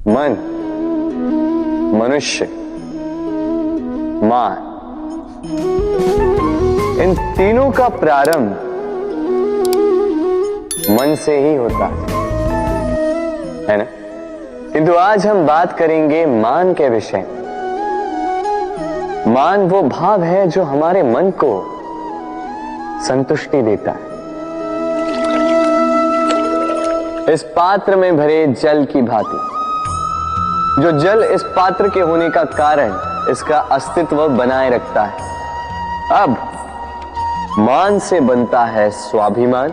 मन, मनुष्य, मान, इन तीनों का प्रारंभ मन से ही होता है ना। किंतु आज हम बात करेंगे मान के विषय में। मान वो भाव है जो हमारे मन को संतुष्टि देता है। इस पात्र में भरे जल की भांति, जो जल इस पात्र के होने का कारण इसका अस्तित्व बनाए रखता है। अब मान से बनता है स्वाभिमान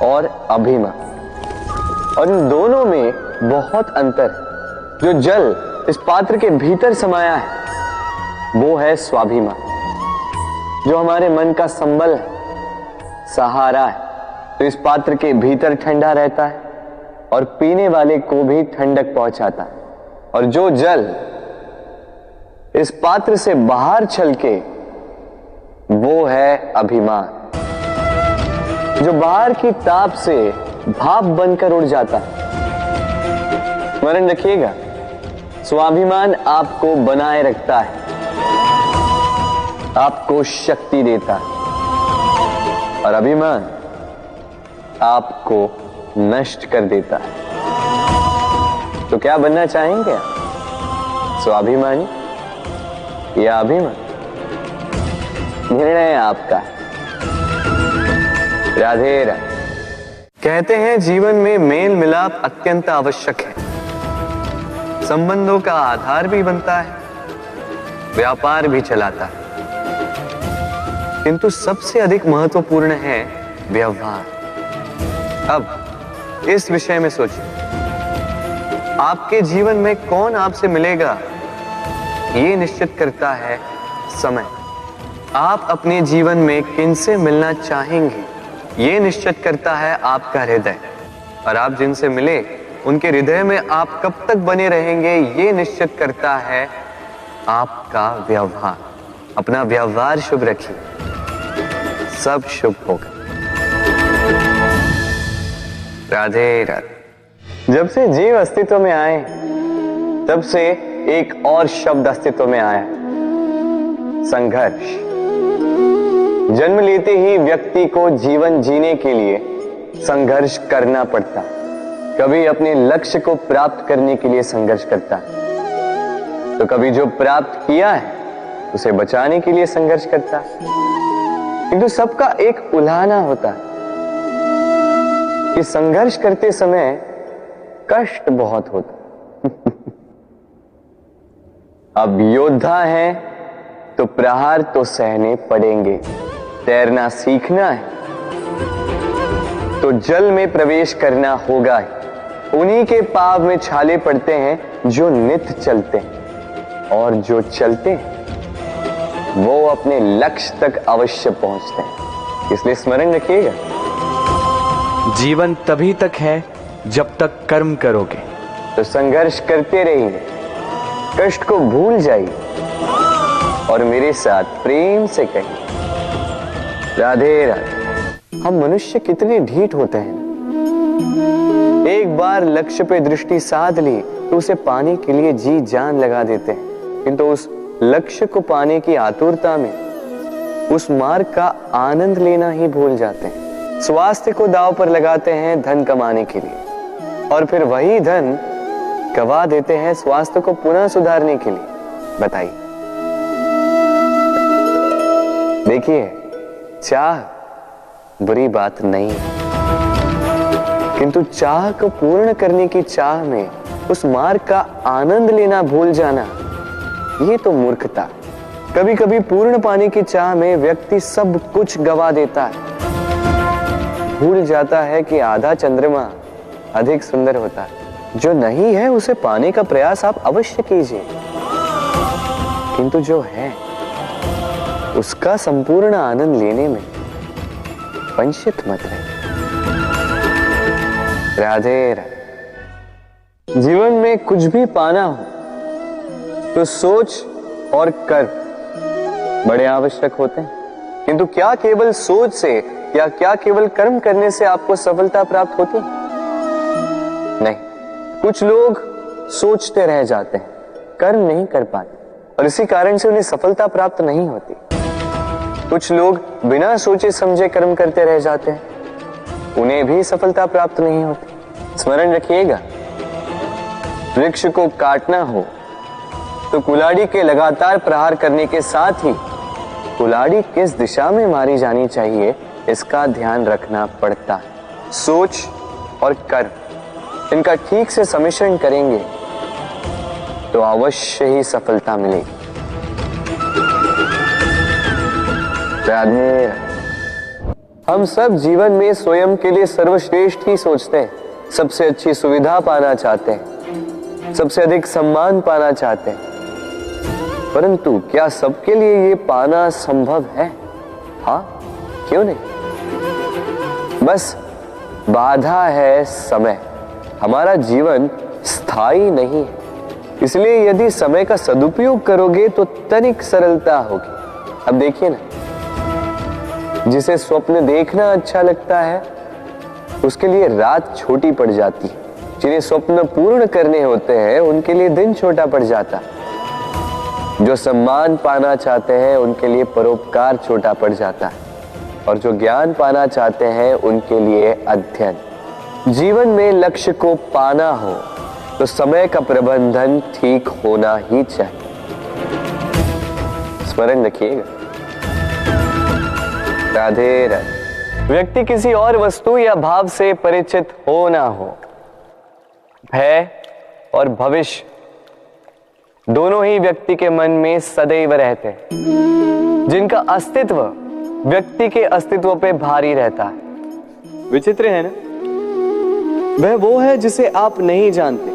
और अभिमान, और इन दोनों में बहुत अंतर है। जो जल इस पात्र के भीतर समाया है वो है स्वाभिमान, जो हमारे मन का संबल है, सहारा है। तो इस पात्र के भीतर ठंडा रहता है और पीने वाले को भी ठंडक पहुंचाता है। और जो जल इस पात्र से बाहर छलके वो है अभिमान, जो बाहर की ताप से भाप बनकर उड़ जाता है। स्मरण रखिएगा, स्वाभिमान आपको बनाए रखता है, आपको शक्ति देता है, और अभिमान आपको नष्ट कर देता है। तो क्या बनना चाहेंगे आप, स्वाभिमानी या अभिमान? निर्णय आपका। राधे राधे। कहते हैं जीवन में मेल मिलाप अत्यंत आवश्यक है, संबंधों का आधार भी बनता है, व्यापार भी चलाता है, किंतु सबसे अधिक महत्वपूर्ण है व्यवहार। अब इस विषय में सोचिए, आपके जीवन में कौन आपसे मिलेगा ये निश्चित करता है समय। आप अपने जीवन में किनसे मिलना चाहेंगे ये निश्चित करता है आपका हृदय, और आप जिनसे मिले उनके हृदय में आप कब तक बने रहेंगे ये निश्चित करता है आपका व्यवहार। अपना व्यवहार शुभ रखिए, सब शुभ होगा। राधे राधे। जब से जीव अस्तित्व में आए तब से एक और शब्द अस्तित्व में आया, संघर्ष। जन्म लेते ही व्यक्ति को जीवन जीने के लिए संघर्ष करना पड़ता। कभी अपने लक्ष्य को प्राप्त करने के लिए संघर्ष करता है, तो कभी जो प्राप्त किया है उसे बचाने के लिए संघर्ष करता है। किंतु सबका एक उल्हाना होता है कि संघर्ष करते समय कष्ट बहुत होता। अब योद्धा है तो प्रहार तो सहने पड़ेंगे। तैरना सीखना है तो जल में प्रवेश करना होगा ही। उन्हीं के पाव में छाले पड़ते हैं जो नित्य चलते हैं, और जो चलते हैं वो अपने लक्ष्य तक अवश्य पहुंचते हैं। इसलिए स्मरण रखिएगा, जीवन तभी तक है जब तक कर्म करोगे। तो संघर्ष करते रहिए, कष्ट को भूल जाइए और मेरे साथ प्रेम से कहिए राधे राधे। हम मनुष्य कितने ढीठ होते हैं। एक बार लक्ष्य पे दृष्टि साध ली तो उसे पाने के लिए जी जान लगा देते हैं, किंतु उस लक्ष्य को पाने की आतुरता में उस मार्ग का आनंद लेना ही भूल जाते हैं। स्वास्थ्य को दांव पर लगाते हैं धन कमाने के लिए, और फिर वही धन गवा देते हैं स्वास्थ्य को पुनः सुधारने के लिए। बताइए। देखिए, चाह बुरी बात नहीं है, किंतु चाह को पूर्ण करने की चाह में उस मार्ग का आनंद लेना भूल जाना, ये तो मूर्खता। कभी कभी पूर्ण पाने की चाह में व्यक्ति सब कुछ गवा देता है, भूल जाता है कि आधा चंद्रमा अधिक सुंदर होता है। जो नहीं है उसे पाने का प्रयास आप अवश्य कीजिए, किंतु जो है उसका संपूर्ण आनंद लेने में वंचित मत रहे। राधे राधे। जीवन में कुछ भी पाना हो तो सोच और कर्म बड़े आवश्यक होते हैं, किंतु क्या केवल सोच से या क्या केवल कर्म करने से आपको सफलता प्राप्त होती है? नहीं। कुछ लोग सोचते रह जाते हैं, कर्म नहीं कर पाते और इसी कारण से उन्हें सफलता प्राप्त नहीं होती। कुछ लोग बिना सोचे समझे कर्म करते रह जाते हैं, उन्हें भी सफलता प्राप्त नहीं होती। स्मरण रखिएगा, वृक्ष को काटना हो तो कुल्हाड़ी के लगातार प्रहार करने के साथ ही कुल्हाड़ी किस दिशा में मारी जानी चाहिए इसका ध्यान रखना पड़ता है। सोच और कर्म इनका ठीक से सम्मिश्रण करेंगे तो अवश्य ही सफलता मिलेगी। राधे। हम सब जीवन में स्वयं के लिए सर्वश्रेष्ठ ही सोचते हैं, सबसे अच्छी सुविधा पाना चाहते हैं, सबसे अधिक सम्मान पाना चाहते हैं, परंतु क्या सबके लिए ये पाना संभव है? हाँ, क्यों नहीं? बस बाधा है समय। हमारा जीवन स्थायी नहीं है, इसलिए यदि समय का सदुपयोग करोगे तो तनिक सरलता होगी। अब देखिए ना, जिसे स्वप्न देखना अच्छा लगता है उसके लिए रात छोटी पड़ जाती है, जिन्हें स्वप्न पूर्ण करने होते हैं उनके लिए दिन छोटा पड़ जाता है, जो सम्मान पाना चाहते हैं उनके लिए परोपकार छोटा पड़ जाता है और जो ज्ञान पाना चाहते हैं उनके लिए अध्ययन। जीवन में लक्ष्य को पाना हो तो समय का प्रबंधन ठीक होना ही चाहिए। स्मरण रखिएगा। राधे राधे। व्यक्ति किसी और वस्तु या भाव से परिचित हो ना हो, भय और भविष्य दोनों ही व्यक्ति के मन में सदैव रहते हैं, जिनका अस्तित्व व्यक्ति के अस्तित्व पे भारी रहता है। विचित्र है ना? वह वो है जिसे आप नहीं जानते,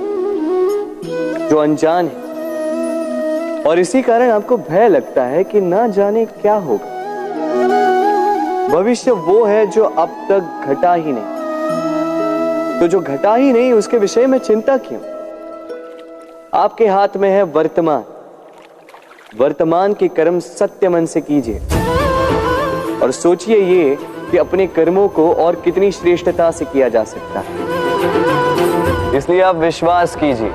जो अनजान है, और इसी कारण आपको भय लगता है कि ना जाने क्या होगा। भविष्य वो है जो अब तक घटा ही नहीं, तो जो घटा ही नहीं उसके विषय में चिंता क्यों? आपके हाथ में है वर्तमान। वर्तमान के कर्म सत्य मन से कीजिए और सोचिए ये कि अपने कर्मों को और कितनी श्रेष्ठता से किया जा सकता है। इसलिए आप विश्वास कीजिए,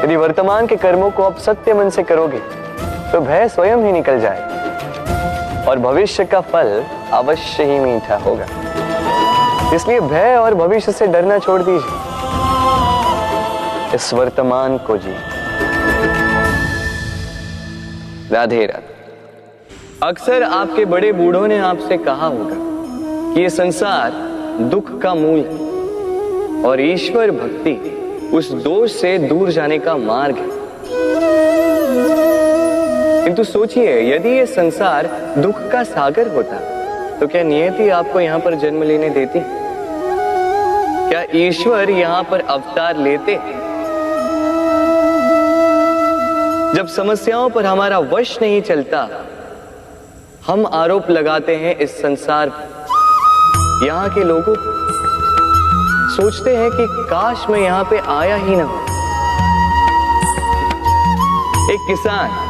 यदि वर्तमान के कर्मों को आप सत्य मन से करोगे तो भय स्वयं ही निकल जाएगा और भविष्य का फल अवश्य ही मीठा होगा। इसलिए भय और भविष्य से डरना छोड़ दीजिए, इस वर्तमान को जी। राधे राधे। अक्सर आपके बड़े बूढ़ों ने आपसे कहा होगा कि ये संसार दुख का मूल है और ईश्वर भक्ति उस दोष से दूर जाने का मार्ग है। किंतु सोचिए, यदि ये संसार दुख का सागर होता तो क्या नियति आपको यहां पर जन्म लेने देती? क्या ईश्वर यहां पर अवतार लेते? जब समस्याओं पर हमारा वश नहीं चलता, हम आरोप लगाते हैं इस संसार पर। यहाँ के लोगों सोचते हैं कि काश मैं यहाँ पे आया ही ना हो। एक किसान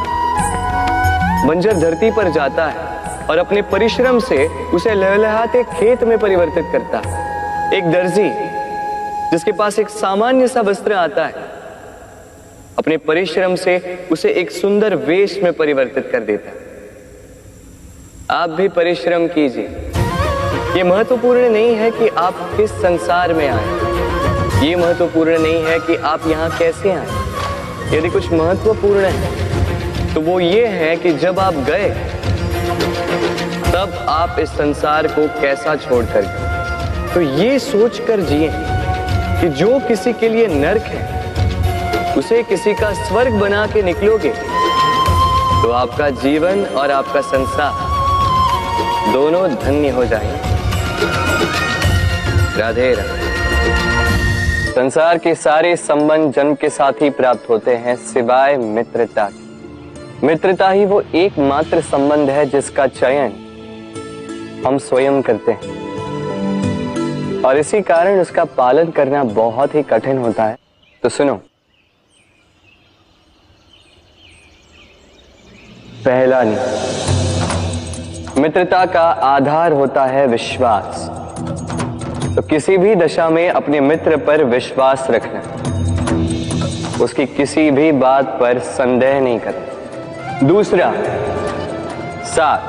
बंजर धरती पर जाता है और अपने परिश्रम से उसे लहलहाते खेत में परिवर्तित करता है। एक दर्जी जिसके पास एक सामान्य सा वस्त्र आता है, अपने परिश्रम से उसे एक सुंदर वेश में परिवर्तित कर देता है। आप भी परिश्रम कीजिए। ये महत्वपूर्ण नहीं है कि आप किस संसार में आए, ये महत्वपूर्ण नहीं है कि आप यहाँ कैसे आए। यदि कुछ महत्वपूर्ण है तो वो ये है कि जब आप गए तब आप इस संसार को कैसा छोड़कर गए। तो ये सोचकर जिए कि जो किसी के लिए नरक है उसे किसी का स्वर्ग बना के निकलोगे तो आपका जीवन और आपका संसार दोनों धन्य हो जाएंगे। राधे राधे। संसार के सारे संबंध जन्म के साथ ही प्राप्त होते हैं सिवाय मित्रता की। मित्रता ही वो एकमात्र संबंध है जिसका चयन हम स्वयं करते हैं और इसी कारण उसका पालन करना बहुत ही कठिन होता है। तो सुनो, पहला नियम, मित्रता का आधार होता है विश्वास। तो किसी भी दशा में अपने मित्र पर विश्वास रखना, उसकी किसी भी बात पर संदेह नहीं करना। दूसरा, 7,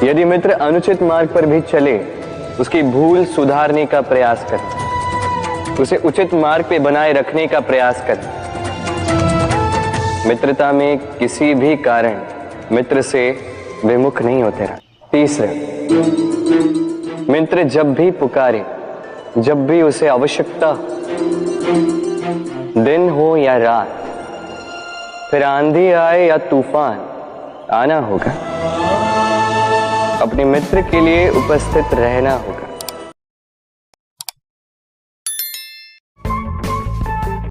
यदि मित्र अनुचित मार्ग पर भी चले, उसकी भूल सुधारने का प्रयास करें, उसे उचित मार्ग पे बनाए रखने का प्रयास करें। मित्रता में किसी भी कारण मित्र से विमुख नहीं होते रहना। तीसरा, मित्र जब भी पुकारे, जब भी उसे आवश्यकता, दिन हो या रात, फिर आंधी आए या तूफान, आना होगा, अपने मित्र के लिए उपस्थित रहना होगा।